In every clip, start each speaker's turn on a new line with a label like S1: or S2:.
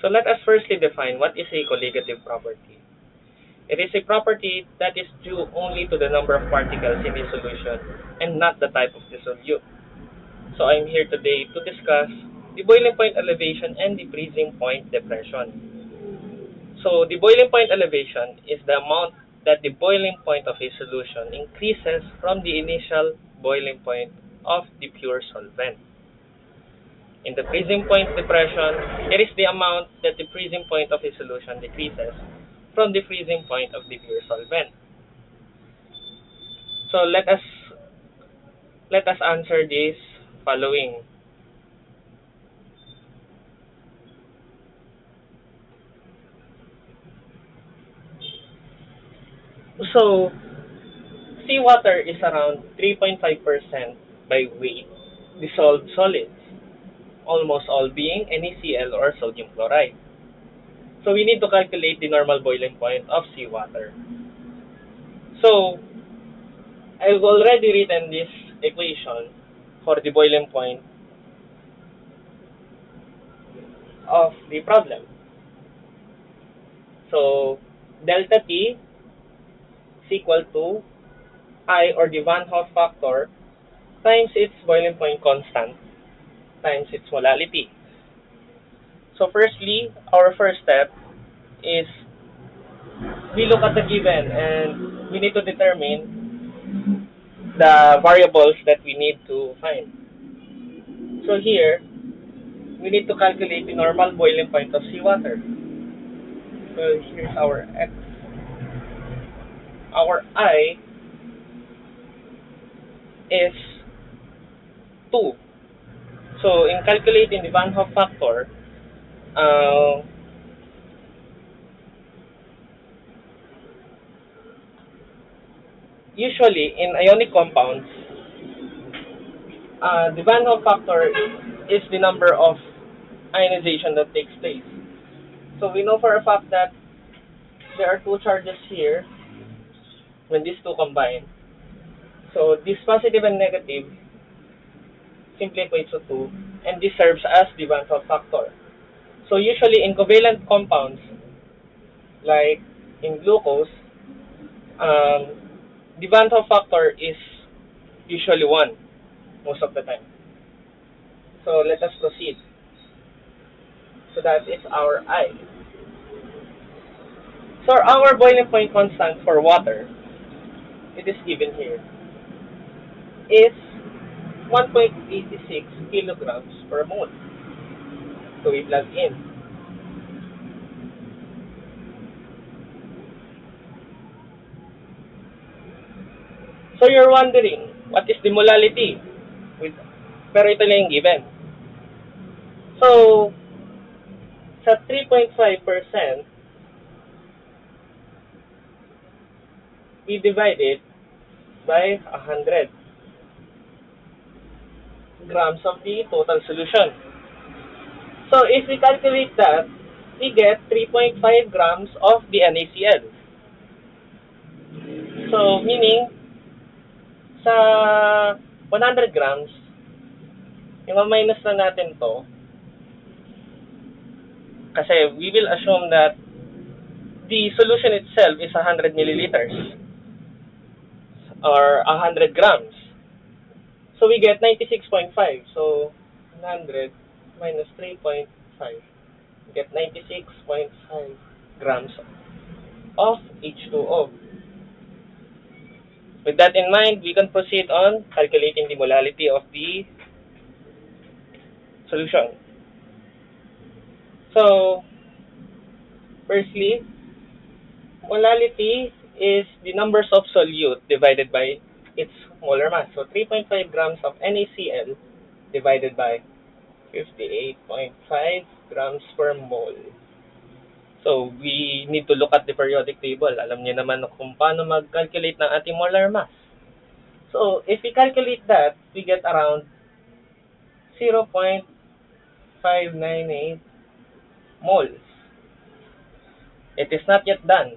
S1: So let us firstly define what is a colligative property. It is a property that is due only to the number of particles in a solution and not the type of the solute. So I'm here today to discuss the boiling point elevation and the freezing point depression. So the boiling point elevation is the amount that the boiling point of a solution increases from the initial boiling point of the pure solvent. In the freezing point depression, it is the amount that the freezing point of a solution decreases from the freezing point of the pure solvent. So let us answer this following. So seawater is around 3.5% by weight dissolved solids, almost all being NaCl or sodium chloride. So we need to calculate the normal boiling point of seawater. So I've already written this equation for the boiling point of the problem. So delta T is equal to I, or the Van Hoff factor, times its boiling point constant times its molality. So firstly, our first step is we look at the given and we need to determine the variables that we need to find. So here, we need to calculate the normal boiling point of seawater. So here's our X. Our I is 2. So in calculating the Van Hoff factor, usually in ionic compounds, the Van Hoff factor is the number of ionization that takes place. So we know for a fact that there are two charges here when these two combine. So this positive and negative simply equates to 2, and this serves as the Van Hoff factor. So usually in covalent compounds, like in glucose, the Van Hoff factor is usually 1 most of the time. So let us proceed. So that is our I. So our boiling point constant for water, it is given here, is 1.86 kilograms per mole. So we plug in. So you're wondering, what is the molality? Pero ito na yung given. So, sa 3.5%, we divide it by 100 grams of the total solution. So, if we calculate that, we get 3.5 grams of the NaCl. So, meaning, sa 100 grams, i-minus na natin to kasi we will assume that the solution itself is 100 milliliters or 100 grams. So we get 96.5. So 100 minus 3.5, we get 96.5 grams of H2O. With that in mind, we can proceed on calculating the molality of the solution. So, firstly, molality is the numbers of solute divided by its molar mass. So, 3.5 grams of NaCl divided by 58.5 grams per mole. So, we need to look at the periodic table. Alam niyo naman kung paano mag-calculate ng ating molar mass. So, if we calculate that, we get around 0.598 moles. It is not yet done.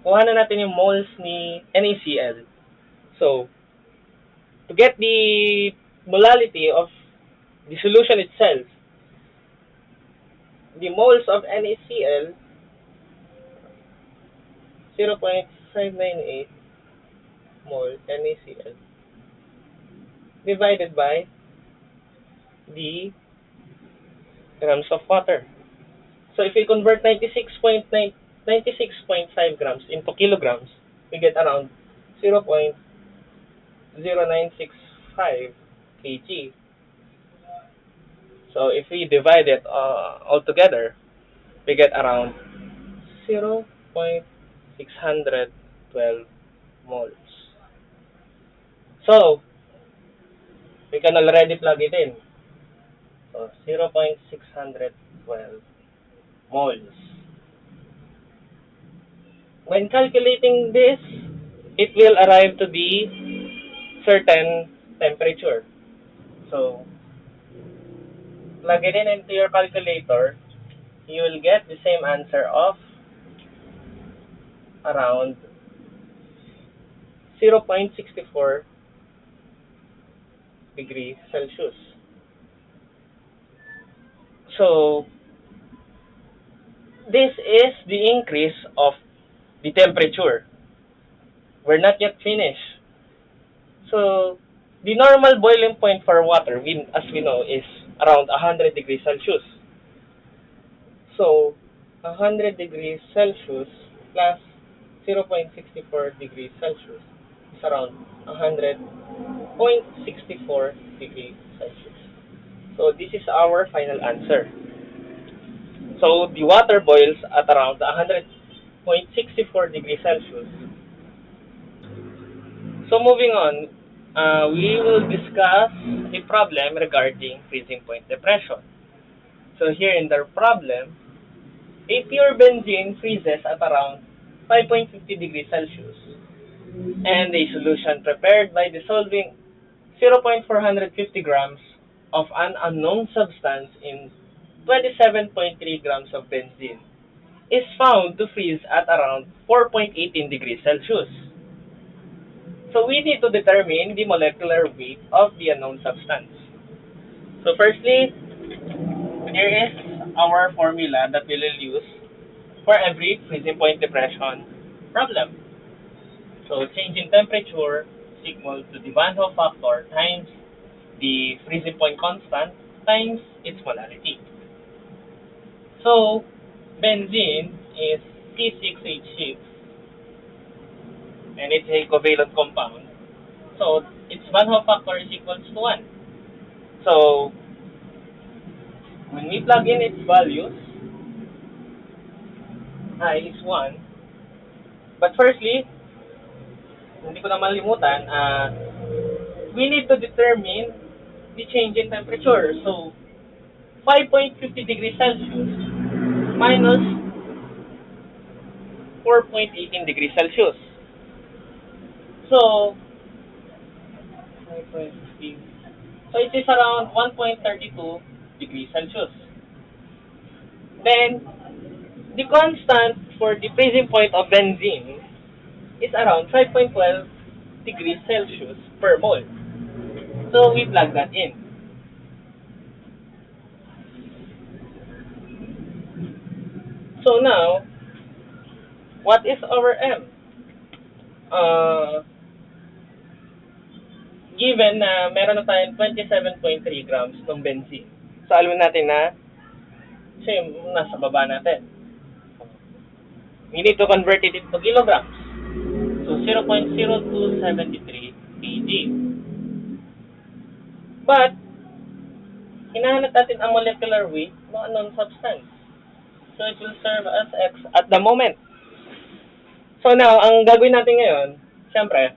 S1: Kuha na natin yung moles ni NaCl. So, to get the molality of the solution itself, the moles of NaCl, 0.598 mole NaCl divided by the grams of water. So if we convert 96.5 grams into kilograms, we get around 0.0965 kg. So if we divide it all together, we get around 0.612 moles. So we can already plug it in. So 0.612 moles. When calculating this, it will arrive to the certain temperature. So plug it in into your calculator, you will get the same answer of around 0.64 degrees Celsius. So this is the increase of the temperature. We're not yet finished. So the normal boiling point for water, as we know, is around 100 degrees Celsius. So 100 degrees Celsius plus 0.64 degrees Celsius is around 100.64 degrees Celsius. So this is our final answer. So the water boils at around 100.64 degrees Celsius. So moving on, we will discuss a problem regarding freezing point depression. So here in the problem, a pure benzene freezes at around 5.50 degrees Celsius, and a solution prepared by dissolving 0.450 grams of an unknown substance in 27.3 grams of benzene is found to freeze at around 4.18 degrees Celsius. So we need to determine the molecular weight of the unknown substance. So firstly, here is our formula that we will use for every freezing point depression problem. So change in temperature is equal to the Van Hoff factor times the freezing point constant times its molarity. So benzene is C6H6 and it's a covalent compound. So its Van Hoff factor is equal to 1. So when we plug in its values, I is 1. But firstly, hindi ko na malimutan, we need to determine the change in temperature. So 5.50 degrees Celsius minus 4.18 degrees Celsius. So 5.50. So it is around 1.32 degrees Celsius. Then the constant for the freezing point of benzene is around 5.12 degrees Celsius per mole. So we plug that in. So now, what is our M? Given na meron na tayong 27.3 grams ng benzene. So alam natin na siya yung nasa baba natin. We need to convert it into kilograms. So 0.0273 kg. But, hinahanap natin ang molecular weight ng unknown substance. So it will serve as X at the moment. So now, ang gagawin natin ngayon, syempre,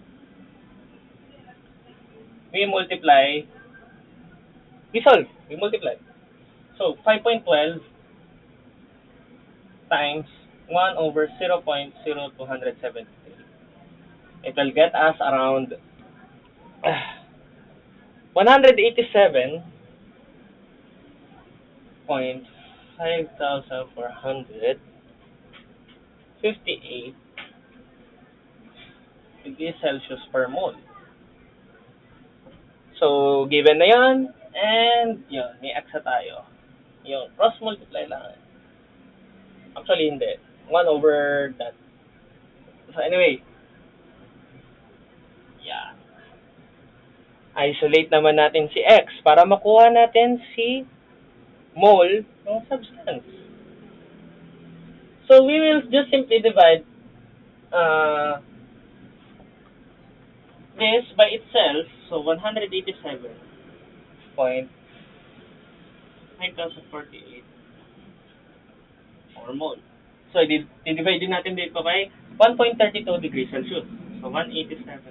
S1: we multiply. So 5.12 times 1 over 0.0273. It will get us around 187.5458 degrees Celsius per mole. So, given na yan, and yun, may X na tayo. Yung cross-multiply lang. Actually, hindi. 1 over that. So anyway, yeah. Isolate naman natin si X para makuha natin si mole ng substance. So we will just simply divide this by itself. So 187.9048 or mole. So i-divide din natin dito kay 1.32 degrees Celsius. So 187.5458.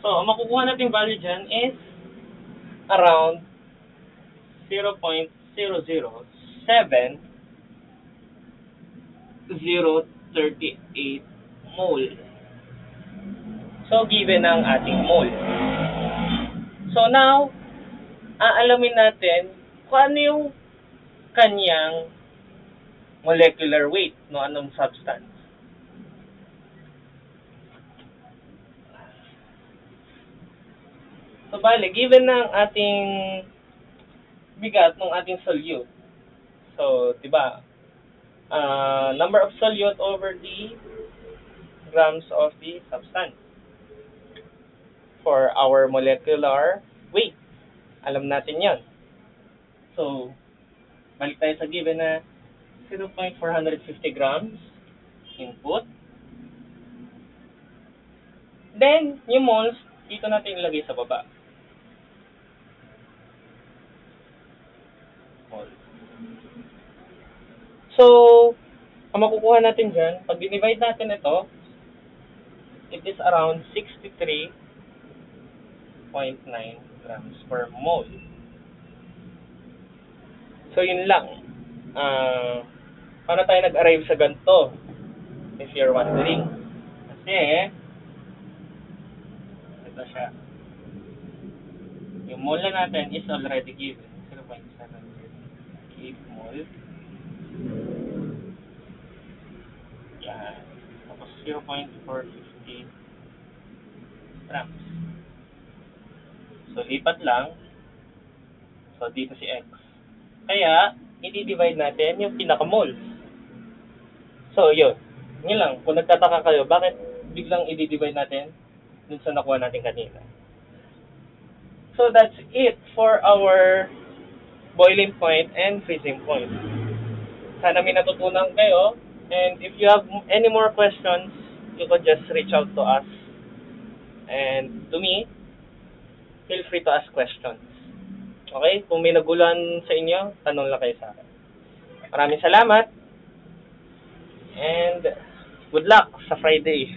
S1: So, ang makukuha nating value dyan is around 0.007038 mole. So, given ang ating mole. So, now, aalamin natin kung ano yung kanyang molecular weight, no, anong substance. So, bale, given ng ating bigat ng ating solute. So, di ba? Number of solute over the grams of the substance for our molecular weight. Alam natin yan. So, balik tayo sa given na 0.450 grams input. Then, yung moles, dito natin ilagay sa baba. So, ang makukuha natin dyan, pag divide natin ito, it is around 63.9 grams per mole. So, yun lang. Paano tayo nag-arrive sa ganito? If you're wondering. Kasi, ito siya. Yung mole na natin is already given. 0.708 mole. Yan. Tapos 0.450 grams. So, lipat lang. So, dito si X. Kaya, i-divide natin yung pinaka-moles. So, yun. Yun lang. Kung nagtataka kayo, bakit biglang i-divide natin dun sa nakuha natin kanina. So, that's it for our boiling point and freezing point. Sana may natutunan kayo. And if you have any more questions, you could just reach out to us. And to me, feel free to ask questions. Okay? Kung may naguluhan sa inyo, tanong lang kayo sa akin. Maraming salamat. And good luck sa Friday.